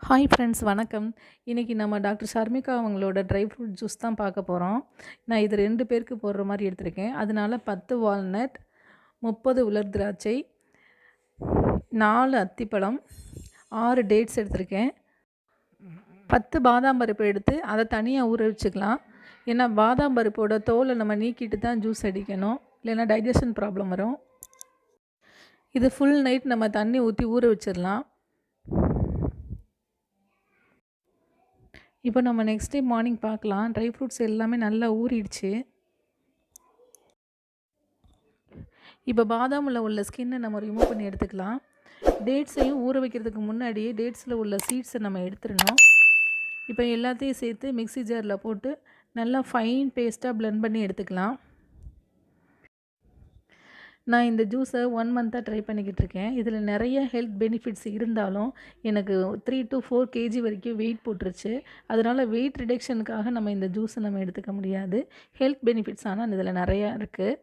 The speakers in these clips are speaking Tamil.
ஹாய் ஃப்ரெண்ட்ஸ், வணக்கம். இன்றைக்கி நம்ம டாக்டர் ஷர்மிகா அவங்களோட ட்ரை ஃப்ரூட் ஜூஸ் தான் பார்க்க போகிறோம். நான் இது 2 பேருக்கு போடுற மாதிரி எடுத்திருக்கேன். அதனால் 10 வால்நட், 30 உலர் திராட்சை, 4 அத்திப்பழம், 6 டேட்ஸ் எடுத்திருக்கேன். 10 பாதாம் பருப்பு எடுத்து அதை தனியாக ஊற வச்சுக்கலாம். ஏன்னா பாதாம் பருப்போட தோலை நம்ம நீக்கிட்டு தான் ஜூஸ் அடிக்கணும், இல்லைன்னா டைஜஷன் ப்ராப்ளம் வரும். இது ஃபுல் நைட் நம்ம தண்ணி ஊற்றி ஊற வச்சிடலாம். இப்போ நம்ம நெக்ஸ்ட் டே மார்னிங் பார்க்கலாம். ட்ரை ஃப்ரூட்ஸ் எல்லாமே நல்லா ஊறிடுச்சு. இப்போ பாதாமில் உள்ள ஸ்கின்னை நம்ம ரிமூவ் பண்ணி எடுத்துக்கலாம். டேட்ஸையும் ஊற வைக்கிறதுக்கு முன்னாடியே டேட்ஸில் உள்ள சீட்ஸை நம்ம எடுத்துடணும். இப்போ எல்லாத்தையும் சேர்த்து மிக்ஸி ஜாரில் போட்டு நல்லா ஃபைன் பேஸ்ட்டாக பிளெண்ட் பண்ணி எடுத்துக்கலாம். நான் இந்த ஜூஸை 1 மந்த்தாக ட்ரை பண்ணிக்கிட்டு இருக்கேன். இதில் நிறைய ஹெல்த் பெனிஃபிட்ஸ் இருந்தாலும் எனக்கு 3 to 4 kg வரைக்கும் வெயிட் போட்டுருச்சு. அதனால் வெயிட் ரிடக்ஷனுக்காக நம்ம இந்த ஜூஸை நம்ம எடுத்துக்க முடியாது. ஹெல்த் பெனிஃபிட்ஸ் ஆனால் இதில் நிறையா இருக்குது.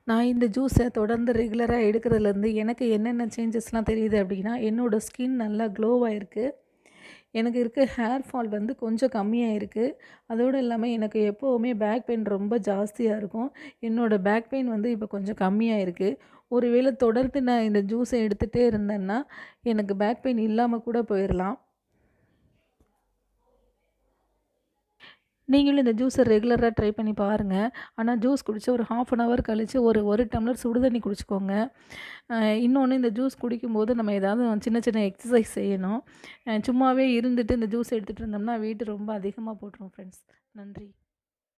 நான் இந்த ஜூஸை தொடர்ந்து ரெகுலராக எடுக்கிறதுலேருந்து எனக்கு என்னென்ன சேஞ்சஸ்லாம் தெரியுது அப்படின்னா, என்னோடய ஸ்கின் நல்லா க்ளோவாக இருக்குது. எனக்கு இருக்க ஹேர் ஃபால் வந்து கொஞ்சம் கம்மியாக இருக்குது. அதோடு இல்லாமல் எனக்கு எப்போவுமே பேக் பெயின் ரொம்ப ஜாஸ்தியாக இருக்கும். என்னோடய பேக் பெயின் வந்து இப்போ கொஞ்சம் கம்மியாக இருக்குது. ஒருவேளை தொடர்ந்து நான் இந்த ஜூஸை எடுத்துகிட்டே இருந்தேன்னா எனக்கு பேக் பெயின் இல்லாமல் கூட போயிடலாம். நீங்களும் இந்த ஜூஸை ரெகுலராக ட்ரை பண்ணி பாருங்கள். ஆனால் ஜூஸ் குடித்து ஒரு 1/2 hour கழித்து ஒரு டம்ளர் சுடு தண்ணி குடிச்சிக்கோங்க. இன்னொன்று, இந்த ஜூஸ் குடிக்கும்போது நம்ம ஏதாவது சின்ன சின்ன எக்ஸசைஸ் செய்யணும். சும்மாவே இருந்துட்டு இந்த ஜூஸ் எடுத்துகிட்டு இருந்தோம்னா வெயிட் ரொம்ப அதிகமாக போட்டுரும் ஃப்ரெண்ட்ஸ். நன்றி.